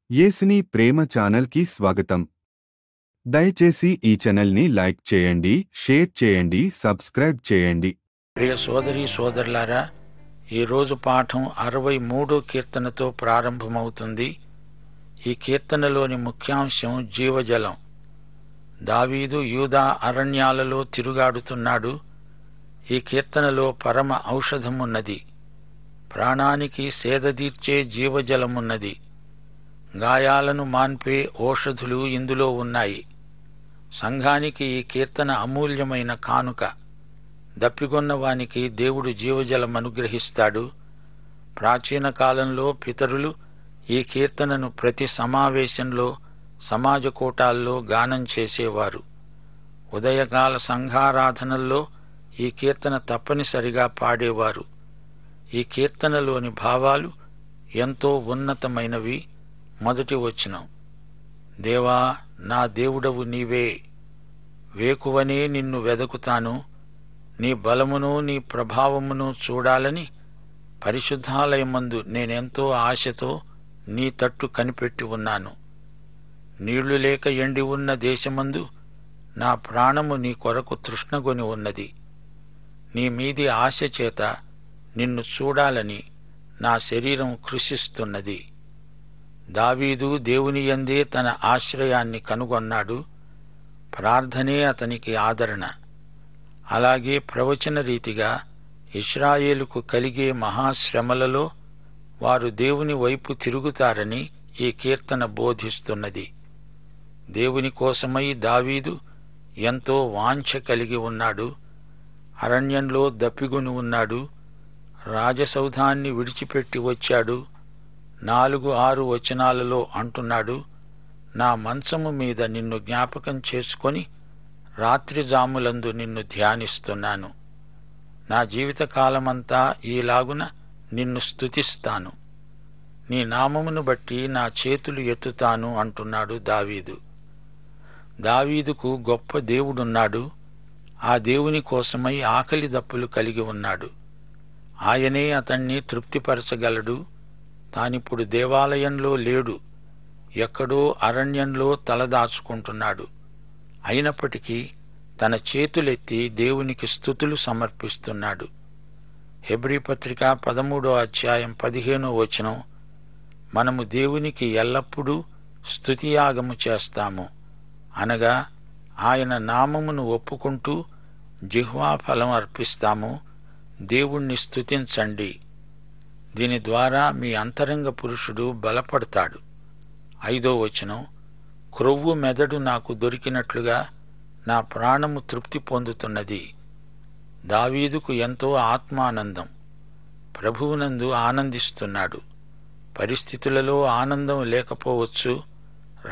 యేసుని ప్రేమ ఛానల్కి స్వాగతం. దయచేసి ఈ ఛానల్ని లైక్ చేయండి, షేర్ చేయండి, సబ్స్క్రైబ్ చేయండి. ప్రియ సోదరీ సోదరులారా, ఈరోజు పాఠం 63 కీర్తనతో ప్రారంభమవుతుంది. ఈ కీర్తనలోని ముఖ్యాంశం జీవజలం. దావీదు యూదా అరణ్యాలలో తిరుగాడుతున్నాడు. ఈ కీర్తనలో పరమ ఔషధమున్నది. ప్రాణానికి సేదదీర్చే జీవజలమున్నది. గాయాలను మాన్పే ఔషధులు ఇందులో ఉన్నాయి. సంఘానికి ఈ కీర్తన అమూల్యమైన కానుక. దప్పిగొన్న వానికి దేవుడు జీవజలం అనుగ్రహిస్తాడు. ప్రాచీన కాలంలో పితరులు ఈ కీర్తనను ప్రతి సమావేశంలో, సమాజ కూటాల్లో గానం చేసేవారు. ఉదయకాల సంఘారాధనల్లో ఈ కీర్తన తప్పనిసరిగా పాడేవారు. ఈ కీర్తనలోని భావాలు ఎంతో ఉన్నతమైనవి. మొదటి వచనం: దేవా, నా దేవుడవు నీవే, వేకువనే నిన్ను వెదకుతాను. నీ బలమును నీ ప్రభావమును చూడాలని పరిశుద్ధాలయమందు నేనెంతో ఆశతో నీ తట్టు కనిపెట్టి ఉన్నాను. నీళ్లు లేక ఎండి ఉన్న దేశమందు నా ప్రాణము నీ కొరకు తృష్ణగొని ఉన్నది. నీ మీది ఆశ చేత నిన్ను చూడాలని నా శరీరం కృషిస్తున్నది. దావీదు దేవుని యందే తన ఆశ్రయాన్ని కనుగొన్నాడు. ప్రార్థనే అతనికి ఆదరణ. అలాగే ప్రవచన రీతిగా ఇశ్రాయేలుకు కలిగే మహాశ్రమలలో వారు దేవుని వైపు తిరుగుతారని ఈ కీర్తన బోధిస్తున్నది. దేవుని కోసమై దావీదు ఎంతో వాంఛ కలిగి ఉన్నాడు. అరణ్యంలో దప్పిగొని ఉన్నాడు. రాజసౌధాన్ని విడిచిపెట్టి వచ్చాడు. 4-6 వచనాలలో అంటున్నాడు: నా మంచము మీద నిన్ను జ్ఞాపకం చేసుకొని రాత్రి జాములందు నిన్ను ధ్యానిస్తున్నాను. నా జీవితకాలమంతా ఈలాగున నిన్ను స్తుతిస్తాను. నీ నామమును బట్టి నా చేతులు ఎత్తుతాను అంటున్నాడు దావీదు. దావీదుకు గొప్ప దేవుడున్నాడు. ఆ దేవుని కోసమై ఆకలి దప్పులు కలిగి ఉన్నాడు. ఆయనే అతణ్ణి తృప్తిపరచగలడు. తానిప్పుడు దేవాలయంలో లేడు, ఎక్కడో అరణ్యంలో తలదాచుకుంటున్నాడు. అయినప్పటికీ తన చేతులెత్తి దేవునికి స్తుతులు సమర్పిస్తున్నాడు. హెబ్రీ పత్రిక 13వ అధ్యాయం 15వ వచనం: మనము దేవునికి ఎల్లప్పుడూ స్తుతియాగము చేస్తాము, అనగా ఆయన నామమును ఒప్పుకుంటూ జిహ్వాఫలం అర్పిస్తాము. దేవుణ్ణి స్తుతించండి. దీని ద్వారా మీ అంతరంగ పురుషుడు బలపడతాడు. 5వ వచనం: క్రొవ్వు మెదడు నాకు దొరికినట్లుగా నా ప్రాణము తృప్తి పొందుతున్నది. దావీదుకు ఎంతో ఆత్మానందం. ప్రభువునందు ఆనందిస్తున్నాడు. పరిస్థితులలో ఆనందం లేకపోవచ్చు,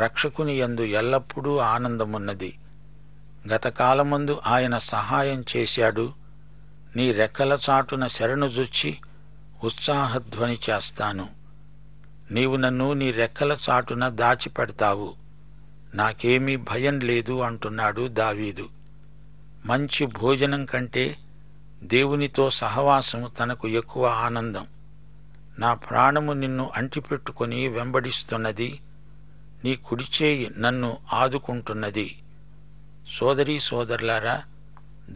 రక్షకుని యందు ఎల్లప్పుడూ ఆనందమున్నది. గతకాలమందు ఆయన సహాయం చేశాడు. నీ రెక్కల చాటున శరణుజొచ్చి ఉత్సాహధ్వని చేస్తాను. నీవు నన్ను నీ రెక్కల చాటున దాచిపెడతావు. నాకేమీ భయం లేదు అంటున్నాడు దావీదు. మంచి భోజనం కంటే దేవునితో సహవాసం తనకు ఎక్కువ ఆనందం. నా ప్రాణము నిన్ను అంటిపెట్టుకొని వెంబడిస్తున్నది. నీ కుడిచేయి నన్ను ఆదుకుంటున్నది. సోదరీ సోదరులారా,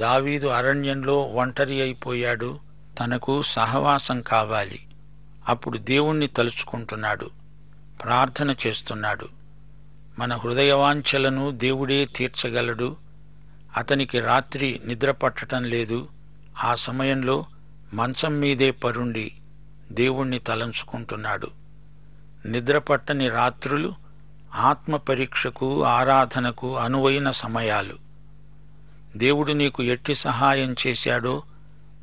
దావీదు అరణ్యంలో ఒంటరి అయిపోయాడు. తనకు సహవాసం కావాలి. అప్పుడు దేవుణ్ణి తలుచుకుంటున్నాడు, ప్రార్థన చేస్తున్నాడు. మన హృదయవాంఛలను దేవుడే తీర్చగలడు. అతనికి రాత్రి నిద్ర పట్టడం లేదు. ఆ సమయంలో మంచం మీదే పరుండి దేవుణ్ణి తలంచుకుంటున్నాడు. నిద్రపట్టని రాత్రులు ఆత్మ పరీక్షకు, ఆరాధనకు అనువైన సమయాలు. దేవుడు నీకు ఎట్టి సహాయం చేశాడో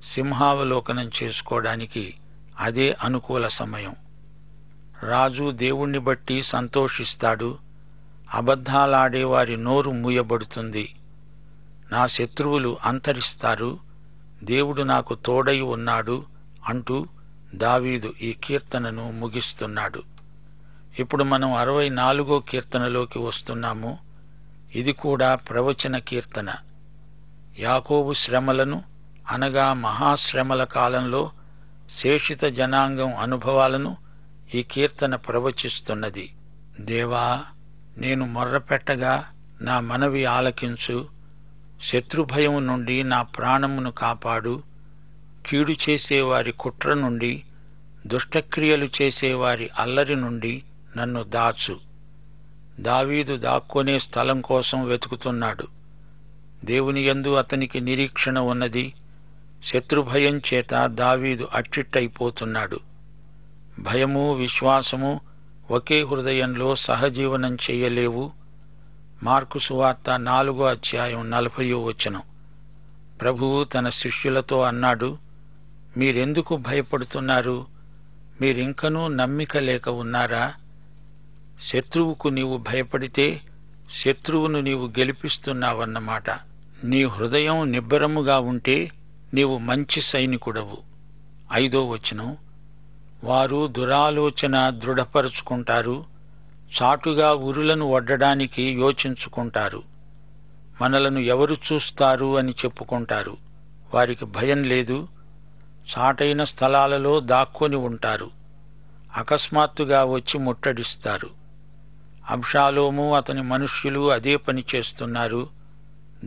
సింహావలోకనం చేసుకోవడానికి అదే అనుకూల సమయం. రాజు దేవుణ్ణి బట్టి సంతోషిస్తాడు. అబద్ధాలాడేవారి నోరు మూయబడుతుంది. నా శత్రువులు అంతరిస్తారు. దేవుడు నాకు తోడై ఉన్నాడు అంటూ దావీదు ఈ కీర్తనను ముగిస్తున్నాడు. ఇప్పుడు మనం 64వ కీర్తనలోకి వస్తున్నాము. ఇది కూడా ప్రవచన కీర్తన. యాకోబు శ్రమలను, అనగా మహాశ్రమల కాలంలో శేషిత జనాంగం అనుభవాలను ఈ కీర్తన ప్రవచిస్తున్నది. దేవా, నేను మొర్రపెట్టగా నా మనవి ఆలకించు. శత్రుభయం నుండి నా ప్రాణమును కాపాడు. కీడు చేసేవారి కుట్ర నుండి, దుష్టక్రియలు చేసేవారి అల్లరి నుండి నన్ను దాచు. దావీదు దాక్కొనే స్థలం కోసం వెతుకుతున్నాడు. దేవుని యందు అతనికి నిరీక్షణ ఉన్నది. శత్రుభయం చేత దావీదు అట్టిట్టయిపోతున్నాడు. భయము, విశ్వాసము ఒకే హృదయంలో సహజీవనం చెయ్యలేవు. మార్కు సువార్త 4:40 ప్రభువు తన శిష్యులతో అన్నాడు, మీరెందుకు భయపడుతున్నారు? మీరింకనూ నమ్మిక లేక ఉన్నారా? శత్రువుకు నీవు భయపడితే శత్రువును నీవు గెలిపిస్తున్నావన్నమాట. నీ హృదయం నిబ్బరముగా ఉంటే నీవు మంచి సైనికుడవు. 5 వారు దురాలోచన దృఢపరుచుకుంటారు. చాటుగా ఉరులను వడ్డడానికి యోచించుకుంటారు. మనలను ఎవరు చూస్తారు అని చెప్పుకుంటారు. వారికి భయం లేదు. చాటైన స్థలాలలో దాక్కొని ఉంటారు. అకస్మాత్తుగా వచ్చి ముట్టడిస్తారు. అబ్షాలోము అతని మనుష్యులు అదే పని చేస్తున్నారు.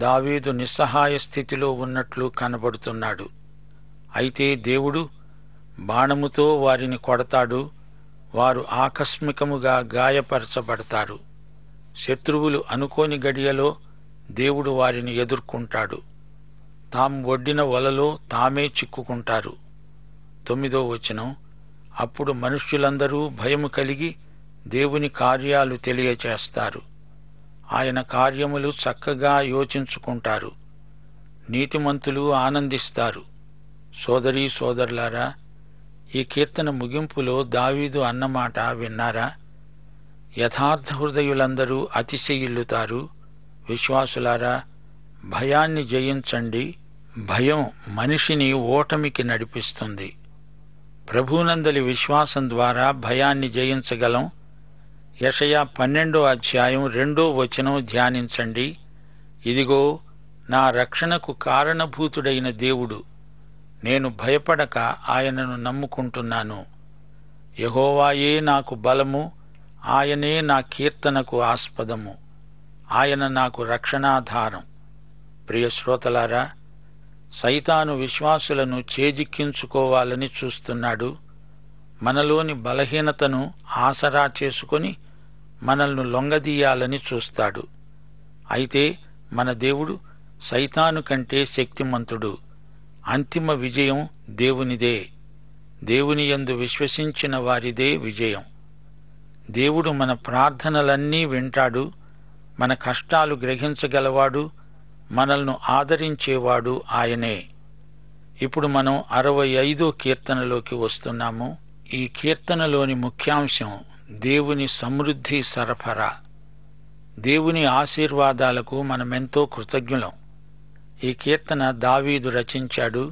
దావీదు నిస్సహాయ స్థితిలో ఉన్నట్లు కనబడుతున్నాడు. అయితే దేవుడు బాణముతో వారిని కొడతాడు. వారు ఆకస్మికముగా గాయపరచబడతారు. శత్రువులు అనుకోని గడియలో దేవుడు వారిని ఎదుర్కొంటాడు. తాము ఒడ్డిన వలలో తామే చిక్కుకుంటారు. 9 అప్పుడు మనుష్యులందరూ భయము కలిగి దేవుని కార్యాలు తెలియచేస్తారు. ఆయన కార్యములు చక్కగా యోచించుకుంటారు. నీతిమంతులు ఆనందిస్తారు. సోదరీ సోదరులారా, ఈ కీర్తన ముగింపులో దావీదు అన్నమాట విన్నారా? యథార్థ హృదయులందరూ అతిశయిల్లుతారు. విశ్వాసులారా, భయాన్ని జయించండి. భయం మనిషిని ఓటమికి నడిపిస్తుంది. ప్రభువునందలి విశ్వాసం ద్వారా భయాన్ని జయించగలం. యెషయా 12:2 ధ్యానించండి. ఇదిగో, నా రక్షణకు కారణభూతుడైన దేవుడు, నేను భయపడక ఆయనను నమ్ముకుంటున్నాను. యెహోవాయే నాకు బలము, ఆయనే నా కీర్తనకు ఆస్పదము, ఆయన నాకు రక్షణాధారం. ప్రియ శ్రోతలారా, సైతాను విశ్వాసులను చేజిక్కించుకోవాలని చూస్తున్నాడు. మనలోని బలహీనతను ఆసరా చేసుకొని మనల్ని లొంగదీయాలని చూస్తాడు. అయితే మన దేవుడు సైతాను కంటే శక్తిమంతుడు. అంతిమ విజయం దేవునిదే. దేవుని యందు విశ్వసించిన వారిదే విజయం. దేవుడు మన ప్రార్థనలన్నీ వింటాడు. మన కష్టాలు గ్రహించగలవాడు. మనల్ని ఆదరించేవాడు ఆయనే. ఇప్పుడు మనం 65 కీర్తనలోకి వస్తున్నాము. ఈ కీర్తనలోని ముఖ్యాంశం దేవుని సమృద్ధి సరఫరా. దేవుని ఆశీర్వాదాలకు మనమెంతో కృతజ్ఞులం. ఈ కీర్తన దావీదు రచించాడు.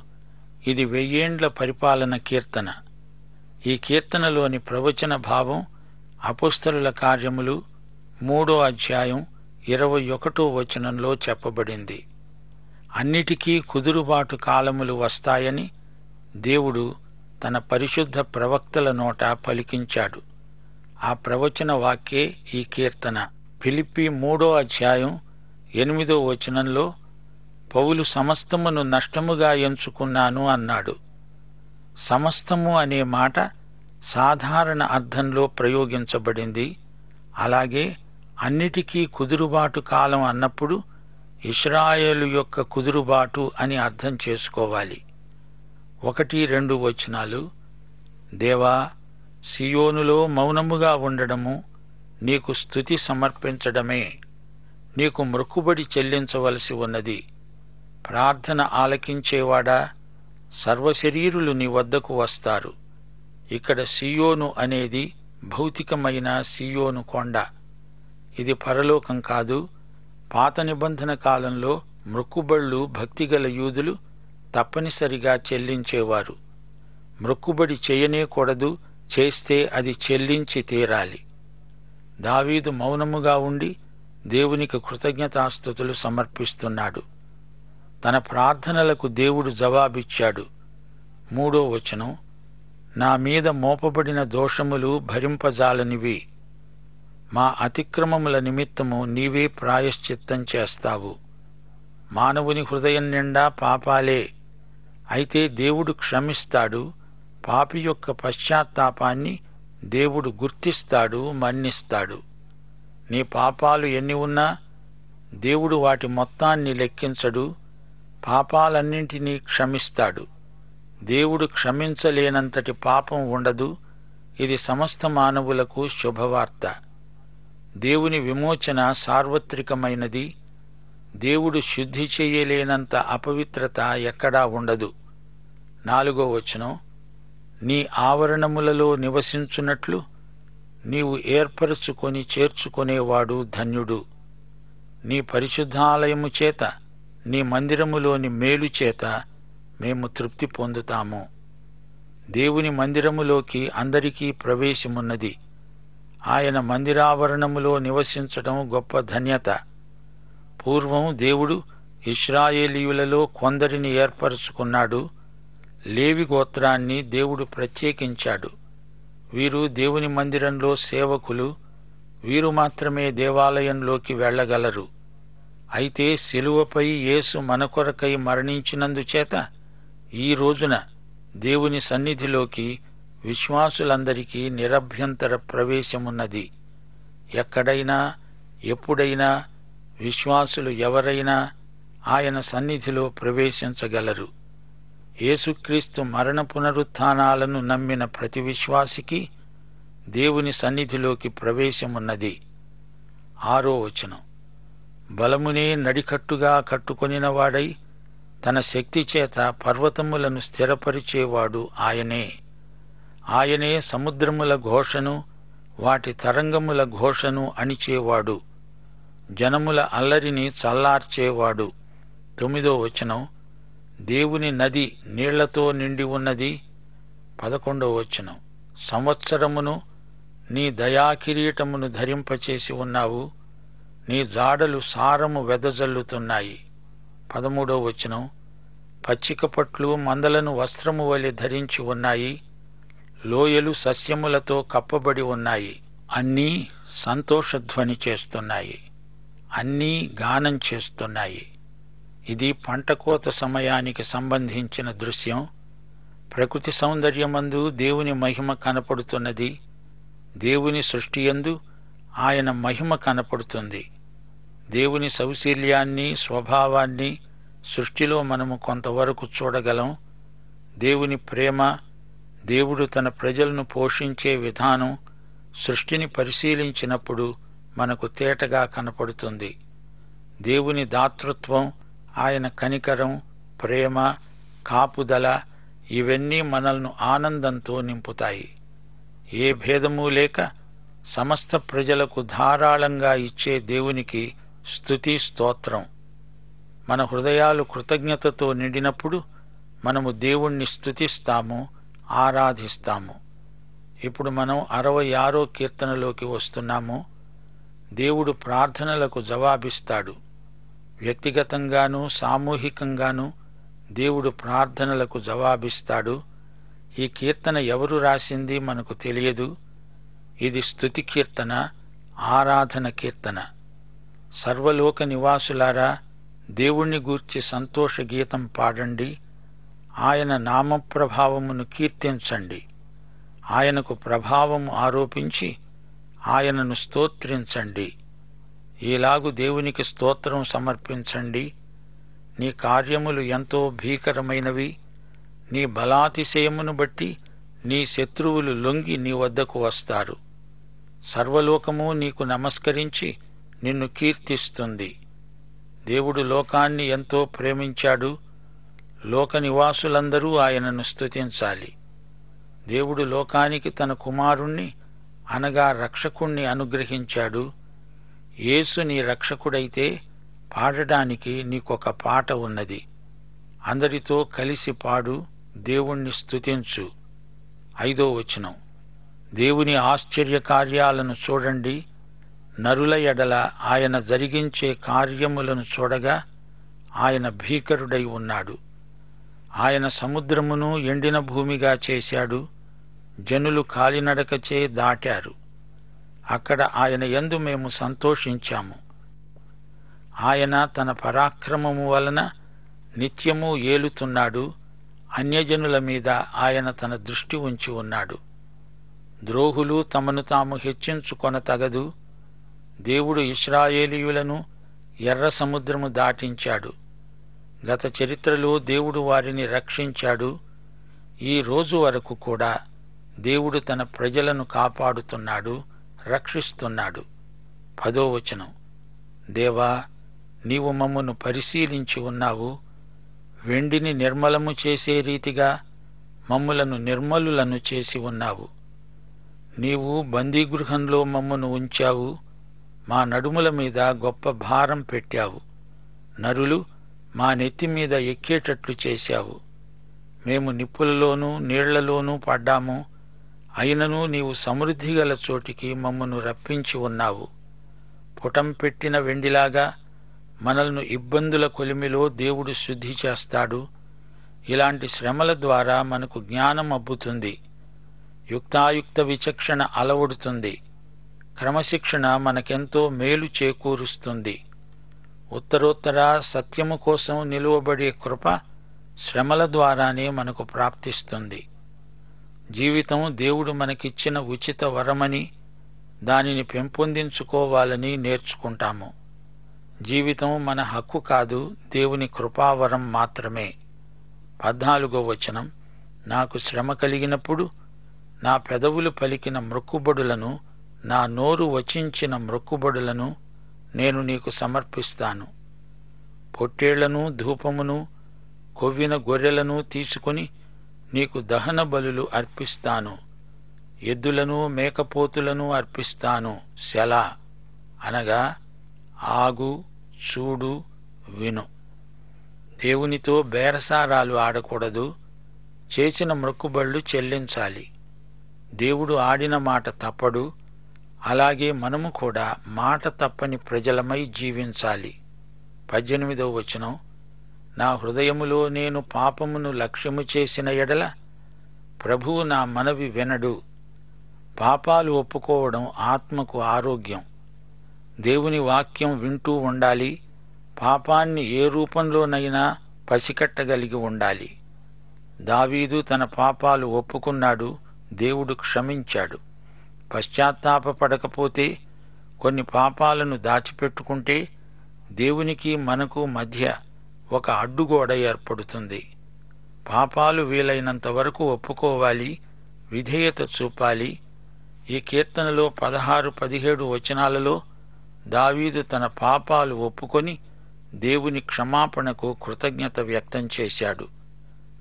ఇది 1000 ఏండ్ల పరిపాలన కీర్తన. ఈ కీర్తనలోని ప్రవచన భావం అపోస్తలుల కార్యములు 3:21 చెప్పబడింది. అన్నిటికీ కుదురుబాటు కాలములు వస్తాయని దేవుడు తన పరిశుద్ధ ప్రవక్తల నోట పలికించాడు. ఆ ప్రవచన వాక్యే ఈ కీర్తన. ఫిలిప్పీ 3:8 పౌలు సమస్తమును నష్టముగా ఎంచుకున్నాను అన్నాడు. సమస్తము అనే మాట సాధారణ అర్థంలో ప్రయోగించబడింది. అలాగే అన్నిటికీ కుదురుబాటు కాలం అన్నప్పుడు ఇశ్రాయేలు యొక్క కుదురుబాటు అని అర్థం చేసుకోవాలి. 1-2 దేవా, సియోనులో మౌనముగా ఉండడము నీకు స్తుతి సమర్పించడమే. నీకు మొక్కుబడి చెల్లించవలసి ఉన్నది. ప్రార్థన ఆలకించేవాడా, సర్వశరీరులు నీ వద్దకు వస్తారు. ఇక్కడ సియోను అనేది భౌతికమైన సియోను కొండ. ఇది పరలోకం కాదు. పాత నిబంధన కాలంలో మొక్కుబళ్ళు భక్తిగల యూదులు తప్పనిసరిగా చెల్లించేవారు. మొక్కుబడి చేయనేకూడదు, చేస్తే అది చెల్లించి తీరాలి. దావీదు మౌనముగా ఉండి దేవునికి కృతజ్ఞతాస్తుతులు సమర్పిస్తున్నాడు. తన ప్రార్థనలకు దేవుడు జవాబిచ్చాడు. 3 నా మీద మోపబడిన దోషములు భరింపజాలనివి. మా అతిక్రమముల నిమిత్తము నీవే ప్రాయశ్చిత్తం చేస్తావు. మానవుని హృదయం నిండా పాపాలే. అయితే దేవుడు క్షమిస్తాడు. పాపి యొక్క పశ్చాత్తాపాన్ని దేవుడు గుర్తిస్తాడు, మన్నిస్తాడు. నీ పాపాలు ఎన్ని ఉన్నా దేవుడు వాటి మొత్తాన్ని లెక్కించడు. పాపాలన్నింటినీ క్షమిస్తాడు. దేవుడు క్షమించలేనంతటి పాపం ఉండదు. ఇది సమస్త మానవులకు శుభవార్త. దేవుని విమోచన సార్వత్రికమైనది. దేవుడు శుద్ధి చెయ్యలేనంత అపవిత్రత ఎక్కడా ఉండదు. 4వ వచనం, నీ ఆవరణములలో నివసించున్నట్లు నీవు ఏర్పరచుకొని చేర్చుకొనేవాడు ధన్యుడు. నీ పరిశుద్ధాలయము చేత, నీ మందిరములోని మేలు చేత మేము తృప్తి పొందుతాము. దేవుని మందిరములోకి అందరికీ ప్రవేశమున్నది. ఆయన మందిరావరణములో నివసించడం గొప్ప ధన్యత. పూర్వం దేవుడు ఇశ్రాయేలీయులలో కొందరిని ఏర్పరచుకున్నాడు. లేవి గోత్రాన్ని దేవుడు ప్రత్యేకించాడు. వీరు దేవుని మందిరంలో సేవకులు. వీరు మాత్రమే దేవాలయంలోకి వెళ్ళగలరు. అయితే శిలువపై యేసు మన కొరకై మరణించినందుచేత ఈ రోజున దేవుని సన్నిధిలోకి విశ్వాసులందరికీ నిరభ్యంతర ప్రవేశమున్నది. ఎక్కడైనా ఎప్పుడైనా విశ్వాసులు ఎవరైనా ఆయన సన్నిధిలో ప్రవేశించగలరు. యేసుక్రీస్తు మరణ పునరుత్థానాలను నమ్మిన ప్రతి విశ్వాసికి దేవుని సన్నిధిలోకి ప్రవేశమున్నది. 6వ వచనం, బలమునే నడికట్టుగా కట్టుకొనినవాడై తన శక్తి చేత పర్వతములను స్థిరపరిచేవాడు ఆయనే. ఆయనే సముద్రముల ఘోషను, వాటి తరంగముల ఘోషను అణిచేవాడు. జనముల అల్లరిని చల్లార్చేవాడు. 9వ వచనం, దేవుని నది నీళ్లతో నిండి ఉన్నది. 11వ వచనం, సంవత్సరమును నీ దయాకిరీటమును ధరింపచేసి ఉన్నావు. నీ జాడలు సారము వెదజల్లుతున్నాయి. 13వ వచనం, పచ్చిక పట్లు మందలను వస్త్రము వలె ధరించి ఉన్నాయి. లోయలు సస్యములతో కప్పబడి ఉన్నాయి. అన్నీ సంతోషధ్వని చేస్తున్నాయి. అన్నీ గానం చేస్తున్నాయి. ఇది పంటకోత సమయానికి సంబంధించిన దృశ్యం. ప్రకృతి సౌందర్యమందు దేవుని మహిమ కనపడుతున్నది. దేవుని సృష్టియందు ఆయన మహిమ కనపడుతుంది. దేవుని సౌశీల్యాన్ని, స్వభావాన్ని సృష్టిలో మనము కొంతవరకు చూడగలం. దేవుని ప్రేమ, దేవుడు తన ప్రజలను పోషించే విధానం సృష్టిని పరిశీలించినప్పుడు మనకు తేటగా కనపడుతుంది. దేవుని దాతృత్వం, ఆయన కనికరం, ప్రేమ, కాపుదల ఇవన్నీ మనల్ని ఆనందంతో నింపుతాయి. ఏ భేదమూ లేక సమస్త ప్రజలకు ధారాళంగా ఇచ్చే దేవునికి స్తుతి స్తోత్రం. మన హృదయాలు కృతజ్ఞతతో నిండినప్పుడు మనము దేవుణ్ణి స్తుతిస్తాము, ఆరాధిస్తాము. ఇప్పుడు మనం 66వ కీర్తనలోకి వస్తున్నాము. దేవుడు ప్రార్థనలకు జవాబిస్తాడు. వ్యక్తిగతంగానూ సామూహికంగానూ దేవుడు ప్రార్థనలకు జవాబిస్తాడు. ఈ కీర్తన ఎవరు రాసింది మనకు తెలియదు. ఇది స్తుతి కీర్తన, ఆరాధన కీర్తన. సర్వలోక నివాసులారా, దేవుణ్ణి గూర్చి సంతోష గీతం పాడండి. ఆయన నామప్రభావమును కీర్తించండి. ఆయనకు ప్రభావము ఆరోపించి ఆయనను స్తోత్రించండి. ఈలాగు దేవునికి స్తోత్రం సమర్పించండి. నీ కార్యములు ఎంతో భీకరమైనవి. నీ బలాతిశయమును బట్టి నీ శత్రువులు లొంగి నీ వద్దకు వస్తారు. సర్వలోకము నీకు నమస్కరించి నిన్ను కీర్తిస్తుంది. దేవుడు లోకాన్ని ఎంతో ప్రేమించాడు. లోక నివాసులందరూ ఆయనను స్తుతించాలి. దేవుడు లోకానికి తన కుమారుణ్ణి అనగా రక్షకుణ్ణి అనుగ్రహించాడు. యేసు నీ రక్షకుడైతే పాడడానికి నీకొక పాట ఉన్నది. అందరితో కలిసి పాడు, దేవుణ్ణి స్తుతించు. 5వ వచనం, దేవుని ఆశ్చర్య కార్యాలను చూడండి. నరుల ఎడల ఆయన జరిగించే కార్యములను చూడగా ఆయన భీకరుడై ఉన్నాడు. ఆయన సముద్రమును ఎండిన భూమిగా చేశాడు. జనులు కాలినడకచే దాటారు. అక్కడ ఆయన యందు మేము సంతోషించాము. ఆయన తన పరాక్రమము వలన నిత్యము ఏలుతున్నాడు. అన్యజనుల మీద ఆయన తన దృష్టి ఉంచి ఉన్నాడు. ద్రోహులు తమను తాము హెచ్చించుకొనతగదు. దేవుడు ఇశ్రాయేలీయులను ఎర్ర సముద్రము దాటించాడు. గత చరిత్రలో దేవుడు వారిని రక్షించాడు. ఈ రోజు వరకు కూడా దేవుడు తన ప్రజలను కాపాడుతున్నాడు, రక్షిస్తున్నాడు. 10వ వచనం, దేవా, నీవు మమ్మను పరిశీలించి ఉన్నావు. వెండిని నిర్మలము చేసే రీతిగా మమ్ములను నిర్మలులను చేసి ఉన్నావు. నీవు బందీగృహంలో మమ్మను ఉంచావు. మా నడుముల మీద గొప్ప భారం పెట్టావు. నరులు మా నెత్తి మీద ఎక్కేటట్లు చేశావు. మేము నిప్పులలోనూ నీళ్లలోనూ పడ్డాము. అయినను నీవు సమృద్ధి గల చోటికి మమ్మను రప్పించి ఉన్నావు. పుటం పెట్టిన వెండిలాగా మనల్ని ఇబ్బందుల కొలిమిలో దేవుడు శుద్ధి చేస్తాడు. ఇలాంటి శ్రమల ద్వారా మనకు జ్ఞానం అబ్బుతుంది. యుక్తాయుక్త విచక్షణ అలవడుతుంది. క్రమశిక్షణ మనకెంతో మేలు చేకూరుస్తుంది. ఉత్తరోత్తర సత్యము కోసం నిలువబడే కృప శ్రమల ద్వారానే మనకు ప్రాప్తిస్తుంది. జీవితం దేవుడు మనకిచ్చిన ఉచిత వరమని, దానిని పెంపొందించుకోవాలని నేర్చుకుంటాము. జీవితం మన హక్కు కాదు, దేవుని కృపావరం మాత్రమే. 14వ వచనం, నాకు శ్రమ కలిగినప్పుడు నా పెదవులు పలికిన మ్రొక్కుబడులను, నా నోరు వచించిన మ్రొక్కుబడులను నేను నీకు సమర్పిస్తాను. పొట్టేళ్లను, ధూపమును, కొవ్విన గొర్రెలను తీసుకుని నీకు దహన బలులు అర్పిస్తాను. ఎద్దులను, మేకపోతులను అర్పిస్తాను. సెలా, అనగా ఆగు, చూడు, విను. దేవునితో బేరసారాలు ఆడకూడదు. చేసిన మ్రొక్కుబళ్ళు చెల్లించాలి. దేవుడు ఆడిన మాట తప్పడు. అలాగే మనము కూడా మాట తప్పని ప్రజలమై జీవించాలి. 18వ వచనం, నా హృదయములో నేను పాపమును లక్ష్యము చేసిన ఎడల ప్రభువు నా మనవి వినడు. పాపాలు ఒప్పుకోవడం ఆత్మకు ఆరోగ్యం. దేవుని వాక్యం వింటూ ఉండాలి. పాపాన్ని ఏ రూపంలోనైనా పసికట్టగలిగి ఉండాలి. దావీదు తన పాపాలు ఒప్పుకున్నాడు. దేవుడు క్షమించాడు. పశ్చాత్తాపపడకపోతే, కొన్ని పాపాలను దాచిపెట్టుకుంటే దేవునికి మనకు మధ్య ఒక అడ్డుగోడ ఏర్పడుతుంది. పాపాలు వీలైనంత వరకు ఒప్పుకోవాలి, విధేయత చూపాలి. ఈ కీర్తనలో 16, 17 వచనాలలో దావీదు తన పాపాలు ఒప్పుకొని దేవుని క్షమాపణకు కృతజ్ఞత వ్యక్తం చేశాడు.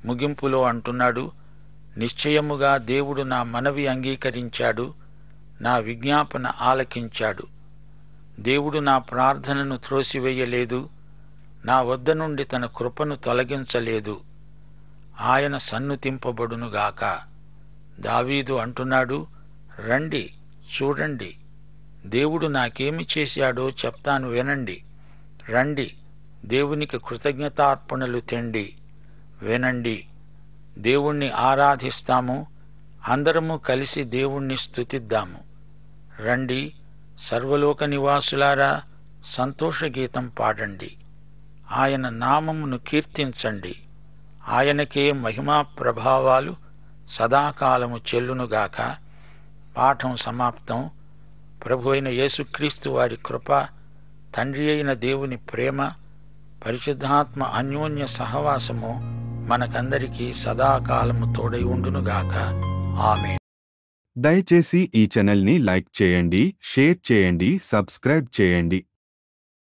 ముగింపులో అంటున్నాడు, నిశ్చయముగా దేవుడు నా మనవి అంగీకరించాడు, నా విజ్ఞాపన ఆలకించాడు. దేవుడు నా ప్రార్థనను త్రోసివేయలేదు, నా వద్ద నుండి తన కృపను తొలగించలేదు. ఆయన సన్నుతింపబడునుగాక. దావీదు అంటున్నాడు, రండి, చూడండి, దేవుడు నాకేమి చేశాడో చెప్తాను, వినండి. రండి, దేవునికి కృతజ్ఞతార్పణలు తెండి, వినండి. దేవుణ్ణి ఆరాధిస్తాము. అందరము కలిసి దేవుణ్ణి స్తుతిద్దాము. రండి, సర్వలోక నివాసులారా, సంతోషగీతం పాడండి. ఆయన నామమును కీర్తించండి. ఆయనకే మహిమా ప్రభావాలు సదాకాలము చెల్లునుగాక. పాఠం సమాప్తం. ప్రభు అయిన యేసుక్రీస్తు వారి కృప, తండ్రి అయిన దేవుని ప్రేమ, పరిశుద్ధాత్మ అన్యోన్య సహవాసము మనకందరికీ సదాకాలము తోడై ఉండునుగాక. ఆమేన్. దయచేసి ఈ ఛానల్ని లైక్ చేయండి, షేర్ చేయండి, సబ్స్క్రైబ్ చేయండి.